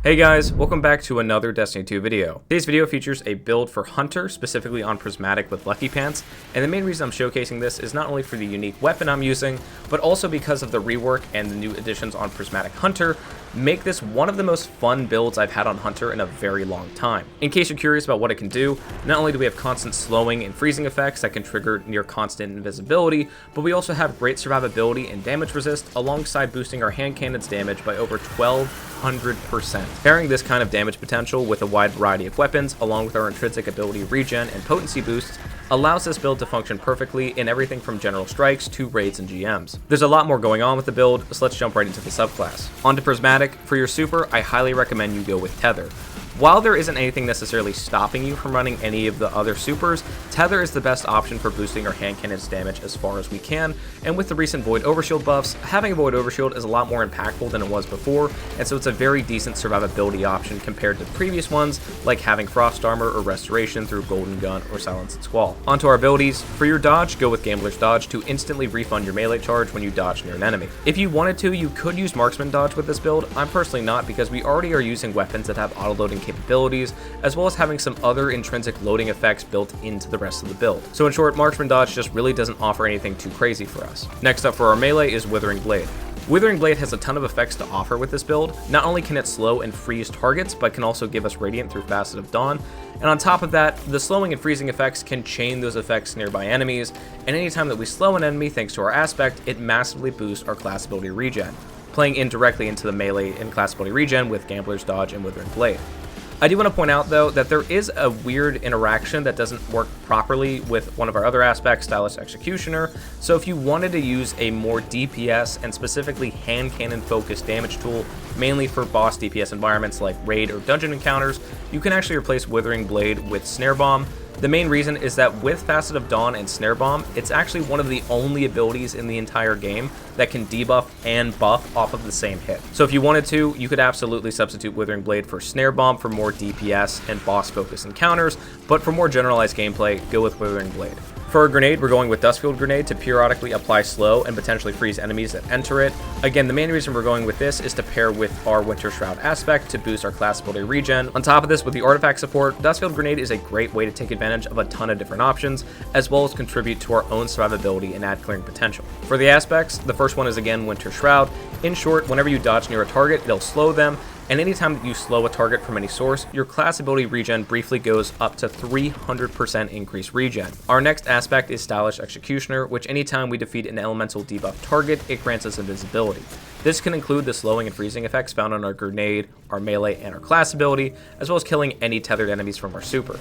Hey guys, welcome back to another Destiny 2 video. Today's video features a build for Hunter, specifically on Prismatic with Lucky Pants, and the main reason I'm showcasing this is not only for the unique weapon I'm using, but also because of the rework and the new additions on Prismatic Hunter make this one of the most fun builds I've had on Hunter in a very long time. In case you're curious about what it can do, not only do we have constant slowing and freezing effects that can trigger near constant invisibility, but we also have great survivability and damage resist alongside boosting our hand cannon's damage by over 1200%. Pairing this kind of damage potential with a wide variety of weapons, along with our intrinsic ability regen and potency boosts, allows this build to function perfectly in everything from general strikes to raids and GMs. There's a lot more going on with the build, so let's jump right into the subclass. On to Prismatic. For your super, I highly recommend you go with Tether. While there isn't anything necessarily stopping you from running any of the other supers, Tether is the best option for boosting our hand cannon's damage as far as we can, and with the recent Void Overshield buffs, having a Void Overshield is a lot more impactful than it was before, and so it's a very decent survivability option compared to previous ones, like having Frost Armor or Restoration through Golden Gun or Silenced Squall. Onto our abilities. For your dodge, go with Gambler's Dodge to instantly refund your melee charge when you dodge near an enemy. If you wanted to, you could use Marksman Dodge with this build. I'm personally not, because we already are using weapons that have auto-loading capabilities, as well as having some other intrinsic loading effects built into the rest of the build. So in short, Marksman Dodge just really doesn't offer anything too crazy for us. Next up for our melee is Withering Blade. Withering Blade has a ton of effects to offer with this build. Not only can it slow and freeze targets, but can also give us Radiant through Facet of Dawn. And on top of that, the slowing and freezing effects can chain those effects to nearby enemies, and anytime that we slow an enemy thanks to our aspect, it massively boosts our class ability regen, playing indirectly into the melee and class ability regen with Gambler's Dodge and Withering Blade. I do want to point out though that there is a weird interaction that doesn't work properly with one of our other aspects, Stylish Executioner, so if you wanted to use a more DPS and specifically hand cannon focused damage tool, mainly for boss DPS environments like raid or dungeon encounters, you can actually replace Withering Blade with Snare Bomb. The main reason is that with Facet of Dawn and Snare Bomb, it's actually one of the only abilities in the entire game that can debuff and buff off of the same hit. So if you wanted to, you could absolutely substitute Withering Blade for Snare Bomb for more DPS and boss focused encounters, but for more generalized gameplay, go with Withering Blade. For our grenade, we're going with Duskfield Grenade to periodically apply slow and potentially freeze enemies that enter it. Again, the main reason we're going with this is to pair with our Winter Shroud aspect to boost our class ability regen. On top of this, with the artifact support, Duskfield Grenade is a great way to take advantage of a ton of different options, as well as contribute to our own survivability and add clearing potential. For the aspects, the first one is again Winter Shroud. In short, whenever you dodge near a target, it'll slow them, and anytime that you slow a target from any source, your class ability regen briefly goes up to 300% increased regen. Our next aspect is Stylish Executioner, which anytime we defeat an elemental debuff target, it grants us invisibility. This can include the slowing and freezing effects found on our grenade, our melee, and our class ability, as well as killing any tethered enemies from our super.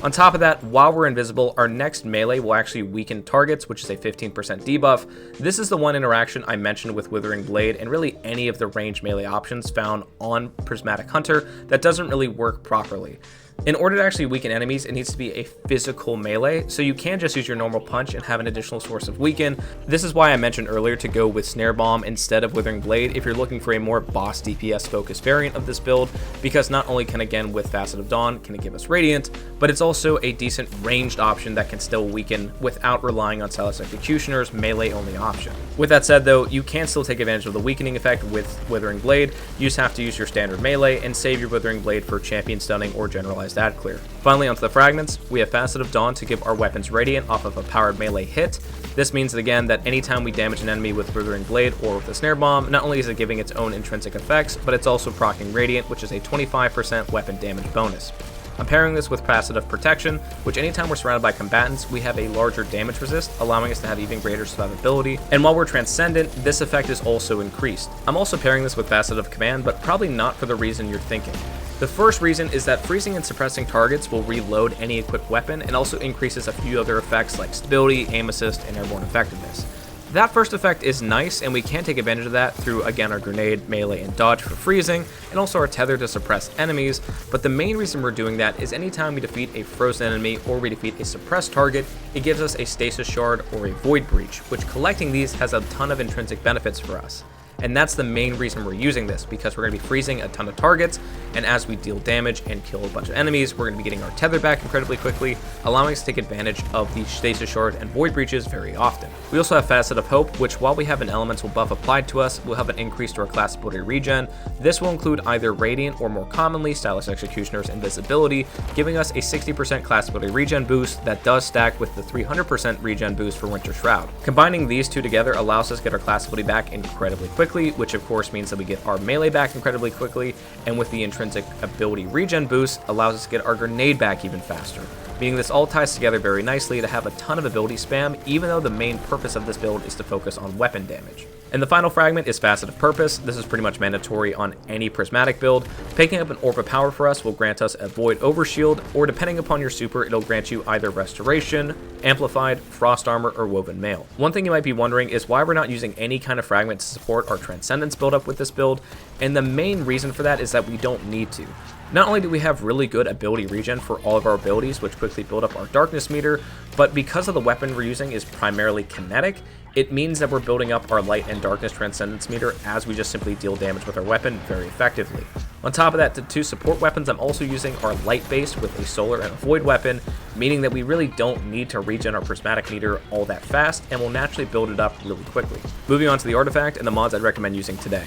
On top of that, while we're invisible, our next melee will actually weaken targets, which is a 15% debuff. This is the one interaction I mentioned with Withering Blade and really any of the ranged melee options found on Prismatic Hunter that doesn't really work properly. In order to actually weaken enemies, it needs to be a physical melee, so you can just use your normal punch and have an additional source of weaken. This is why I mentioned earlier to go with Snare Bomb instead of Withering Blade if you're looking for a more boss DPS focused variant of this build, because not only can, again with Facet of Dawn, can it give us Radiant, but it's also a decent ranged option that can still weaken without relying on Stylish Executioner's melee only option. With that said though, you can still take advantage of the weakening effect with Withering Blade. You just have to use your standard melee and save your Withering Blade for champion stunning or generalized ad clear. Finally, onto the fragments, we have Facet of Dawn to give our weapons Radiant off of a powered melee hit. This means that again that anytime we damage an enemy with Withering Blade or with a Snare Bomb, not only is it giving its own intrinsic effects, but it's also proccing Radiant, which is a 25% weapon damage bonus. I'm pairing this with Facet of Protection, which anytime we're surrounded by combatants, we have a larger damage resist, allowing us to have even greater survivability. And while we're Transcendent, this effect is also increased. I'm also pairing this with Facet of Command, but probably not for the reason you're thinking. The first reason is that freezing and suppressing targets will reload any equipped weapon and also increases a few other effects like stability, aim assist, and airborne effectiveness. That first effect is nice, and we can take advantage of that through, again, our grenade, melee, and dodge for freezing, and also our tether to suppress enemies, but the main reason we're doing that is anytime we defeat a frozen enemy or we defeat a suppressed target, it gives us a stasis shard or a void breach, which collecting these has a ton of intrinsic benefits for us. and that's the main reason we're using this, because we're going to be freezing a ton of targets, and as we deal damage and kill a bunch of enemies, we're going to be getting our tether back incredibly quickly, allowing us to take advantage of the Stasis Shard and Void Breaches very often. We also have Facet of Hope, which while we have an elemental buff applied to us, will have an increase to our class ability regen. This will include either Radiant or more commonly Stylus Executioner's Invisibility, giving us a 60% class ability regen boost that does stack with the 300% regen boost for Winter Shroud. Combining these two together allows us to get our class ability back incredibly quickly, which of course means that we get our melee back incredibly quickly, and with the intrinsic ability regen boost allows us to get our grenade back even faster. Meaning this all ties together very nicely to have a ton of ability spam, even though the main purpose of this build is to focus on weapon damage. And the final fragment is Facet of Purpose. This is pretty much mandatory on any Prismatic build. Picking up an Orb of Power for us will grant us a Void Overshield, or depending upon your super, it'll grant you either Restoration, Amplified, Frost Armor, or Woven Mail. One thing you might be wondering is why we're not using any kind of fragment to support our Transcendence buildup with this build, and the main reason for that is that we don't need to. Not only do we have really good ability regen for all of our abilities, which quickly build up our darkness meter, but because of the weapon we're using is primarily kinetic, it means that we're building up our light and darkness transcendence meter as we just simply deal damage with our weapon very effectively. On top of that, the two support weapons I'm also using are light based with a solar and a void weapon, meaning that we really don't need to regen our prismatic meter all that fast and will naturally build it up really quickly. Moving on to the artifact and the mods I'd recommend using today.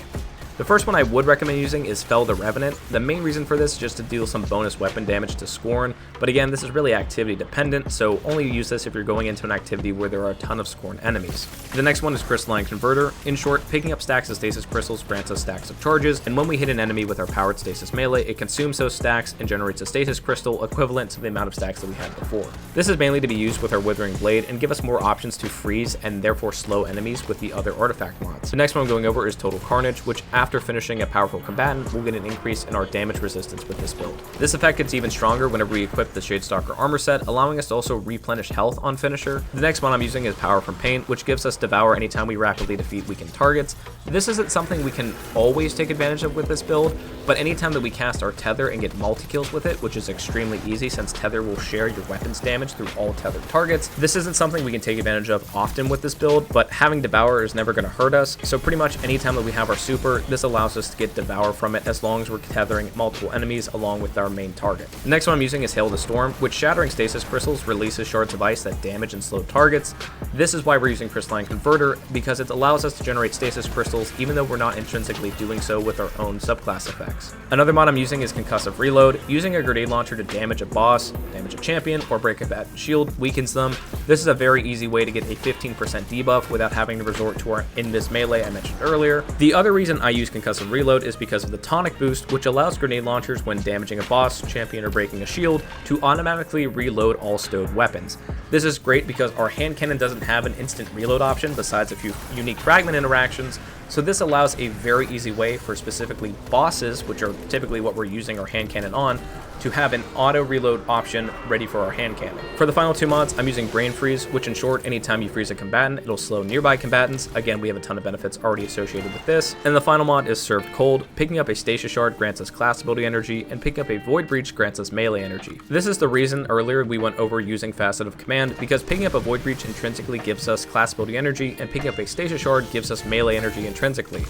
The first one I would recommend using is Fell the Revenant. The main reason for this is just to deal some bonus weapon damage to Scorn, but again, this is really activity dependent, so only use this if you're going into an activity where there are a ton of Scorn enemies. The next one is Crystalline Converter. In short, picking up stacks of stasis crystals grants us stacks of charges, and when we hit an enemy with our powered stasis melee, it consumes those stacks and generates a stasis crystal equivalent to the amount of stacks that we had before. This is mainly to be used with our Withering Blade and give us more options to freeze and therefore slow enemies with the other artifact mods. The next one I'm going over is Total Carnage, which after finishing a powerful combatant, we'll get an increase in our damage resistance with this build. This effect gets even stronger whenever we equip the Shadestalker armor set, allowing us to also replenish health on finisher. The next one I'm using is Power from Pain, which gives us Devour anytime we rapidly defeat weakened targets. This isn't something we can always take advantage of with this build, but anytime that we cast our Tether and get multi-kills with it, which is extremely easy since Tether will share your weapon's damage through all tethered targets, this isn't something we can take advantage of often with this build, but having Devour is never going to hurt us, so pretty much anytime that we have our super, this allows us to get Devour from it as long as we're tethering multiple enemies along with our main target. The next one I'm using is Hail the Storm, which shattering stasis crystals releases shards of ice that damage and slow targets. This is why we're using Crystalline Converter, because it allows us to generate stasis crystals even though we're not intrinsically doing so with our own subclass effects. Another mod I'm using is Concussive Reload. Using a grenade launcher to damage a boss, damage a champion, or break a combatant shield weakens them. This is a very easy way to get a 15% debuff without having to resort to our Invis melee I mentioned earlier. The other reason I use Concussive Reload is because of the tonic boost, which allows grenade launchers when damaging a boss, champion, or breaking a shield to automatically reload all stowed weapons. This is great because our hand cannon doesn't have an instant reload option besides a few unique fragment interactions, so this allows a very easy way for specifically bosses, which are typically what we're using our hand cannon on, to have an auto reload option ready for our hand cannon. For the final two mods, I'm using Brain Freeze, which in short, anytime you freeze a combatant, it'll slow nearby combatants. Again, we have a ton of benefits already associated with this. And the final mod is Served Cold. Picking up a Stasis Shard grants us class ability energy, and picking up a Void Breach grants us melee energy. This is the reason earlier we went over using Facet of Command, because picking up a Void Breach intrinsically gives us class ability energy, and picking up a Stasis Shard gives us melee energy intrinsically.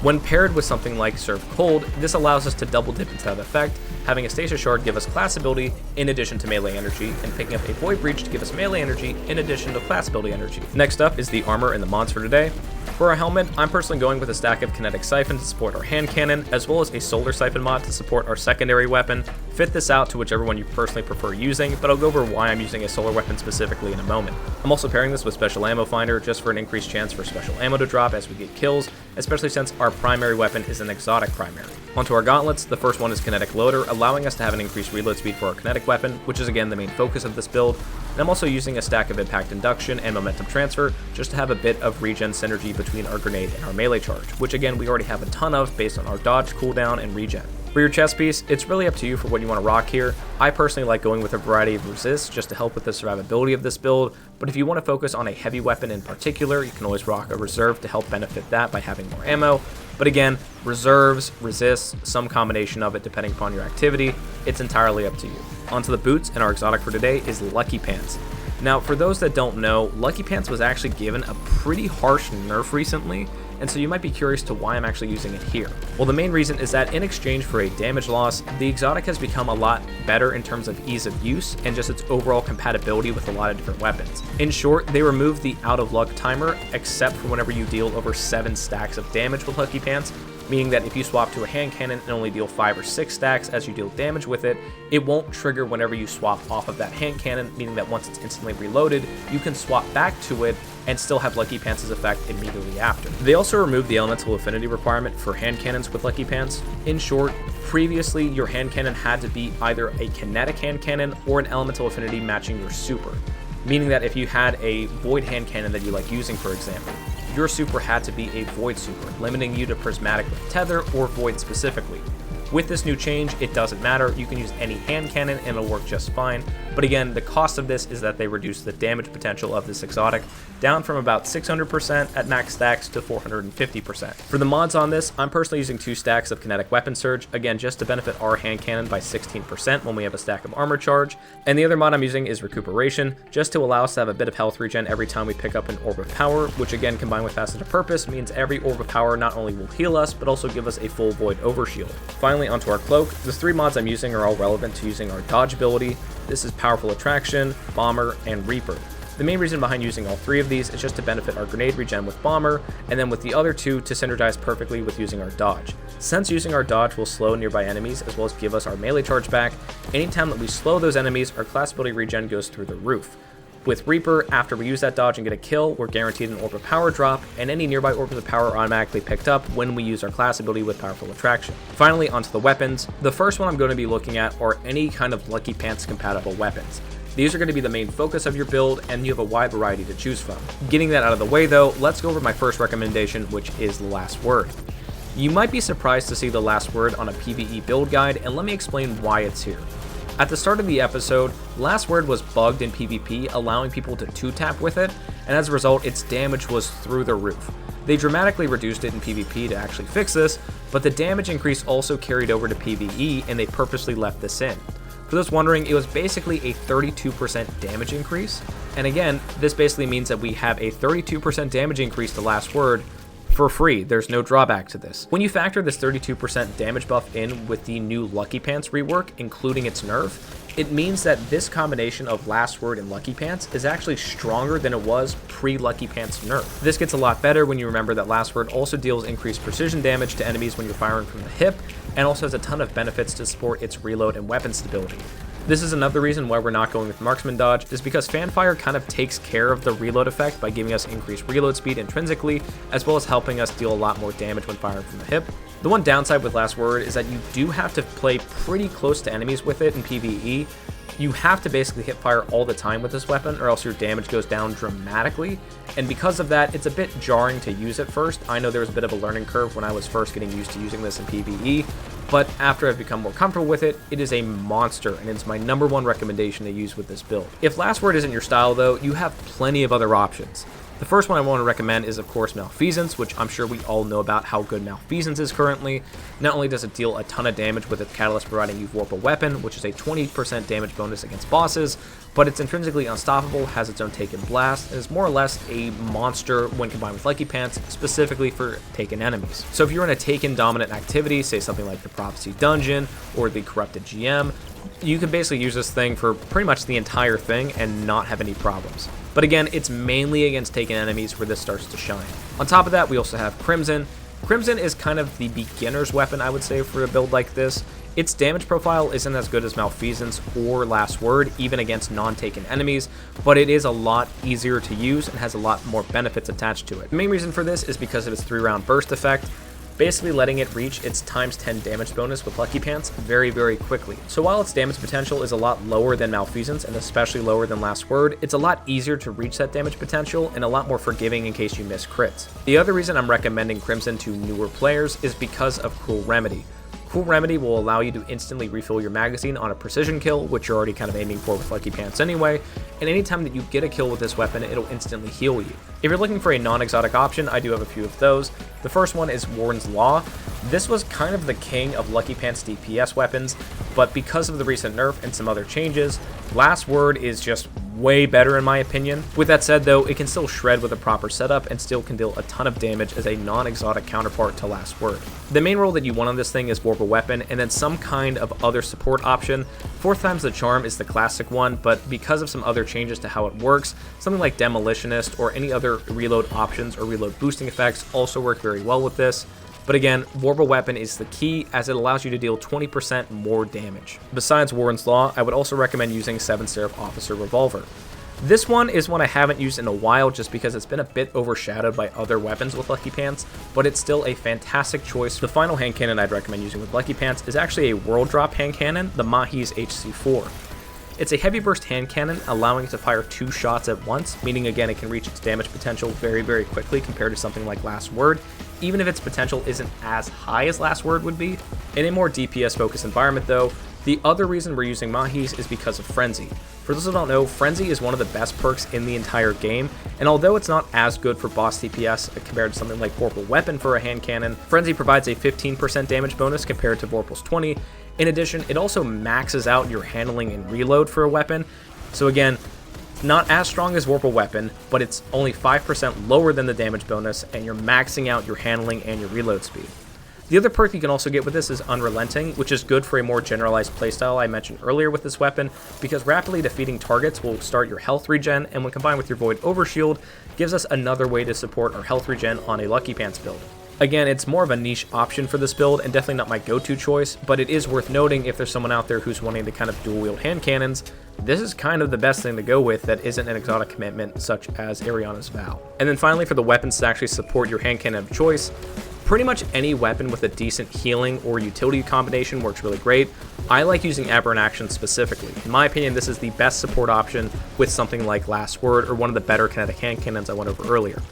When paired with something like Serve Cold, this allows us to double dip into that effect, having a Stasis Shard give us class ability in addition to melee energy, and picking up a Void Breach to give us melee energy in addition to class ability energy. Next up is the armor and the mods for today. For our helmet, I'm personally going with a stack of Kinetic Siphon to support our hand cannon, as well as a Solar Siphon mod to support our secondary weapon. Fit this out to whichever one you personally prefer using, but I'll go over why I'm using a solar weapon specifically in a moment. I'm also pairing this with Special Ammo Finder just for an increased chance for special ammo to drop as we get kills, especially since our primary weapon is an exotic primary. Onto our gauntlets, the first one is Kinetic Loader, allowing us to have an increased reload speed for our kinetic weapon, which is again the main focus of this build. And I'm also using a stack of Impact Induction and Momentum Transfer just to have a bit of regen synergy between our grenade and our melee charge, which again we already have a ton of based on our dodge, cooldown, and regen. For your chest piece, it's really up to you for what you want to rock here. I personally like going with a variety of resists just to help with the survivability of this build, but if you want to focus on a heavy weapon in particular, you can always rock a reserve to help benefit that by having more ammo. But again, reserves, resists, some combination of it depending upon your activity, it's entirely up to you. Onto the boots, and our exotic for today is Lucky Pants. Now, for those that don't know, Lucky Pants was actually given a pretty harsh nerf recently, and so you might be curious to why I'm actually using it here. Well, the main reason is that in exchange for a damage loss, the exotic has become a lot better in terms of ease of use and just its overall compatibility with a lot of different weapons. In short, they removed the out of luck timer except for whenever you deal over 7 stacks of damage with Lucky Pants, meaning that if you swap to a hand cannon and only deal 5 or 6 stacks as you deal damage with it, it won't trigger whenever you swap off of that hand cannon, meaning that once it's instantly reloaded, you can swap back to it and still have Lucky Pants' effect immediately after. They also removed the elemental affinity requirement for hand cannons with Lucky Pants. In short, previously your hand cannon had to be either a kinetic hand cannon or an elemental affinity matching your super, meaning that if you had a void hand cannon that you like using, for example, your super had to be a void super, limiting you to prismatic with tether or void specifically. With this new change, it doesn't matter, you can use any hand cannon and it'll work just fine, but again, the cost of this is that they reduce the damage potential of this exotic down from about 600% at max stacks to 450%. For the mods on this, I'm personally using 2 stacks of kinetic weapon surge, again just to benefit our hand cannon by 16% when we have a stack of armor charge, and the other mod I'm using is recuperation, just to allow us to have a bit of health regen every time we pick up an orb of power, which again combined with passage of purpose means every orb of power not only will heal us, but also give us a full void overshield. Finally, onto our cloak. The 3 mods I'm using are all relevant to using our dodge ability. This is Powerful Attraction, Bomber, and Reaper. The main reason behind using all 3 of these is just to benefit our grenade regen with Bomber, and then with the other 2 to synergize perfectly with using our dodge. Since using our dodge will slow nearby enemies as well as give us our melee charge back, anytime that we slow those enemies, our class ability regen goes through the roof. With Reaper, after we use that dodge and get a kill, we're guaranteed an orb of power drop, and any nearby orbs of power are automatically picked up when we use our class ability with Powerful Attraction. Finally, onto the weapons. The first one I'm going to be looking at are any kind of Lucky Pants compatible weapons. These are going to be the main focus of your build, and you have a wide variety to choose from. Getting that out of the way though, let's go over my first recommendation, which is the Last Word. You might be surprised to see the Last Word on a PvE build guide, and let me explain why it's here. At the start of the episode, Last Word was bugged in PvP, allowing people to 2-tap with it, and as a result, its damage was through the roof. They dramatically reduced it in PvP to actually fix this, but the damage increase also carried over to PvE, and they purposely left this in. For those wondering, it was basically a 32% damage increase, and again, this basically means that we have a 32% damage increase to Last Word for free. There's no drawback to this. When you factor this 32% damage buff in with the new Lucky Pants rework, including its nerf, it means that this combination of Last Word and Lucky Pants is actually stronger than it was pre-Lucky Pants nerf. This gets a lot better when you remember that Last Word also deals increased precision damage to enemies when you're firing from the hip, and also has a ton of benefits to support its reload and weapon stability. This is another reason why we're not going with Marksman Dodge, is because Fanfire kind of takes care of the reload effect by giving us increased reload speed intrinsically, as well as helping us deal a lot more damage when firing from the hip. The one downside with Last Word is that you do have to play pretty close to enemies with it in PvE. You have to basically hip fire all the time with this weapon, or else your damage goes down dramatically, and because of that, it's a bit jarring to use at first. I know there was a bit of a learning curve when I was first getting used to using this in PvE, but after I've become more comfortable with it, it is a monster, and it's my #1 recommendation to use with this build. If Last Word isn't your style though, you have plenty of other options. The first one I want to recommend is of course Malfeasance, which I'm sure we all know about how good Malfeasance is currently. Not only does it deal a ton of damage with its catalyst providing you warp a weapon, which is a 20% damage bonus against bosses, but it's intrinsically unstoppable, has its own Taken Blast, and is more or less a monster when combined with Lucky Pants, specifically for Taken enemies. So if you're in a Taken dominant activity, say something like the Prophecy Dungeon or the Corrupted GM, you can basically use this thing for pretty much the entire thing and not have any problems. But again, it's mainly against Taken enemies where this starts to shine. On top of that, we also have Crimson. Crimson is kind of the beginner's weapon, I would say, for a build like this. Its damage profile isn't as good as Malfeasance or Last Word, even against non-Taken enemies, but it is a lot easier to use and has a lot more benefits attached to it. The main reason for this is because of its 3-round burst effect, basically letting it reach its ×10 damage bonus with Lucky Pants very, very quickly. So while its damage potential is a lot lower than Malfeasance, and especially lower than Last Word, it's a lot easier to reach that damage potential and a lot more forgiving in case you miss crits. The other reason I'm recommending Crimson to newer players is because of Cruel Remedy. Cruel Remedy will allow you to instantly refill your magazine on a precision kill, which you're already kind of aiming for with Lucky Pants anyway, and anytime that you get a kill with this weapon, it'll instantly heal you. If you're looking for a non-exotic option, I do have a few of those. The first one is Warren's Law. This was kind of the king of Lucky Pants DPS weapons, but because of the recent nerf and some other changes, Last Word is just way better in my opinion. With that said though, it can still shred with a proper setup and still can deal a ton of damage as a non-exotic counterpart to Last Word. The main role that you want on this thing is Warp a Weapon and then some kind of other support option. 4th time's the charm is the classic one, but because of some other changes to how it works, something like Demolitionist or any other reload options or reload boosting effects also work very well with this. But again, Warp a Weapon is the key as it allows you to deal 20% more damage. Besides Warren's Law, I would also recommend using 7 Seraph Officer Revolver. This one is one I haven't used in a while just because it's been a bit overshadowed by other weapons with Lucky Pants, but it's still a fantastic choice. The final hand cannon I'd recommend using with Lucky Pants is actually a World Drop hand cannon, the Mahi's HC4. It's a heavy burst hand cannon, allowing it to fire 2 shots at once, meaning again it can reach its damage potential very, very quickly compared to something like Last Word, even if its potential isn't as high as Last Word would be. In a more DPS focused environment though, the other reason we're using Mahis is because of Frenzy. For those who don't know, Frenzy is one of the best perks in the entire game, and although it's not as good for boss DPS compared to something like Warp a Weapon for a hand cannon, Frenzy provides a 15% damage bonus compared to Vorpal's 20. In addition, it also maxes out your handling and reload for a weapon, so again, not as strong as Warp a Weapon, but it's only 5% lower than the damage bonus, and you're maxing out your handling and your reload speed. The other perk you can also get with this is Unrelenting, which is good for a more generalized playstyle I mentioned earlier with this weapon, because rapidly defeating targets will start your health regen, and when combined with your Void Overshield, gives us another way to support our health regen on a Lucky Pants build. Again, it's more of a niche option for this build, and definitely not my go-to choice, but it is worth noting if there's someone out there who's wanting to kind of dual-wield hand cannons, this is kind of the best thing to go with that isn't an exotic commitment such as Ariana's Vow. And then finally, for the weapons to actually support your hand cannon of choice, pretty much any weapon with a decent healing or utility combination works really great. I like using Aberrant Action specifically. In my opinion, this is the best support option with something like Last Word or one of the better kinetic hand cannons I went over earlier.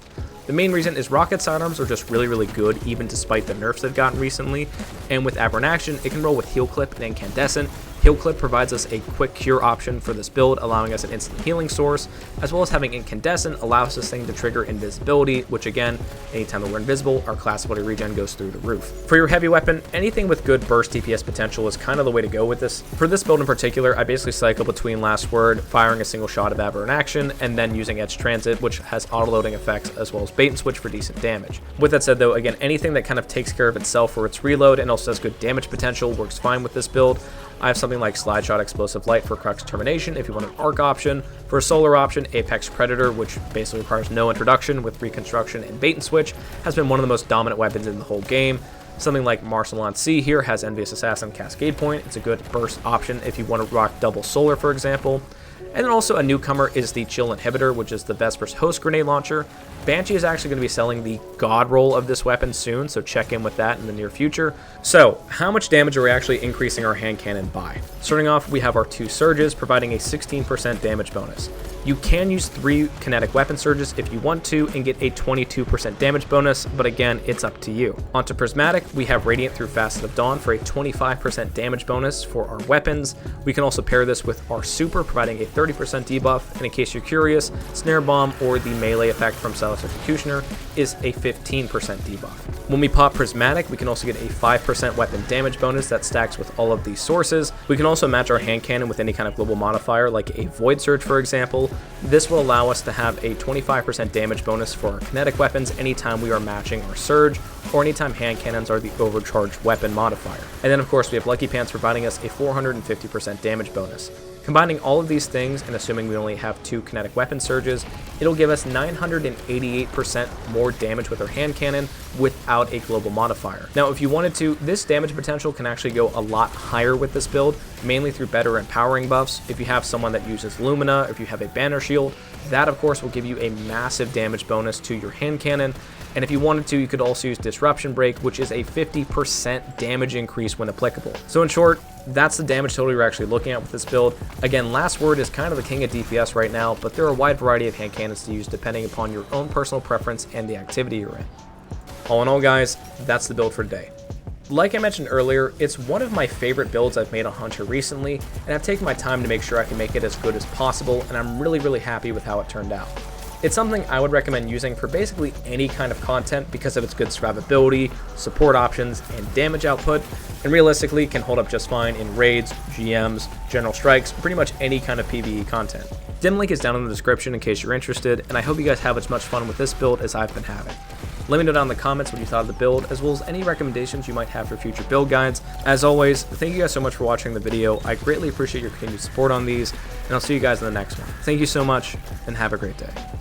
The main reason is rocket sidearms are just really, really good even despite the nerfs they've gotten recently, and with Aberrant Action, it can roll with Heal Clip and Incandescent. Heal Clip provides us a quick cure option for this build, allowing us an instant healing source, as well as having Incandescent allows this thing to trigger invisibility, which again, anytime that we're invisible, our class ability regen goes through the roof. For your heavy weapon, anything with good burst DPS potential is kind of the way to go with this. For this build in particular, I basically cycle between Last Word, firing a single shot of Aberrant Action, and then using Edge Transit, which has auto-loading effects, as well as Bait and Switch for decent damage. With that said though, again, anything that kind of takes care of itself for its reload and also has good damage potential works fine with this build. I have something like Slide Shot Explosive Light for Crux Termination if you want an arc option. For a solar option, Apex Predator, which basically requires no introduction with Reconstruction and Bait and Switch, has been one of the most dominant weapons in the whole game. Something like Marcelon C here has Envious Assassin Cascade Point. It's a good burst option if you want to rock double solar, for example. And then also a newcomer is the Chill Inhibitor, which is the Vespers Host Grenade Launcher. Banshee is actually going to be selling the God roll of this weapon soon, so check in with that in the near future. So, how much damage are we actually increasing our hand cannon by? Starting off, we have our 2 surges, providing a 16% damage bonus. You can use 3 kinetic weapon surges if you want to and get a 22% damage bonus, but again, it's up to you. Onto Prismatic, we have Radiant through Facet of Dawn for a 25% damage bonus for our weapons. We can also pair this with our super, providing a 30% debuff, and in case you're curious, Snare Bomb or the melee effect from Silas Executioner is a 15% debuff. When we pop Prismatic, we can also get a 5% weapon damage bonus that stacks with all of these sources. We can also match our hand cannon with any kind of global modifier, like a Void Surge, for example. This will allow us to have a 25% damage bonus for our kinetic weapons anytime we are matching our Surge, or anytime hand cannons are the overcharged weapon modifier. And then of course we have Lucky Pants providing us a 450% damage bonus. Combining all of these things, and assuming we only have 2 kinetic weapon surges, it'll give us 988% more damage with our hand cannon without a global modifier. Now, if you wanted to, this damage potential can actually go a lot higher with this build, mainly through better empowering buffs. If you have someone that uses Lumina, if you have a banner shield, that of course will give you a massive damage bonus to your hand cannon. And if you wanted to, you could also use Disruption Break, which is a 50% damage increase when applicable. So in short, that's the damage total you're actually looking at with this build. Again, Last Word is kind of the king of DPS right now, but there are a wide variety of hand cannons to use depending upon your own personal preference and the activity you're in. All in all, guys, that's the build for today. Like I mentioned earlier, it's one of my favorite builds I've made on Hunter recently, and I've taken my time to make sure I can make it as good as possible, and I'm really, really happy with how it turned out. It's something I would recommend using for basically any kind of content because of its good survivability, support options, and damage output, and realistically can hold up just fine in raids, GMs, general strikes, pretty much any kind of PvE content. Dim link is down in the description in case you're interested, and I hope you guys have as much fun with this build as I've been having. Let me know down in the comments what you thought of the build, as well as any recommendations you might have for future build guides. As always, thank you guys so much for watching the video. I greatly appreciate your continued support on these, and I'll see you guys in the next one. Thank you so much, and have a great day.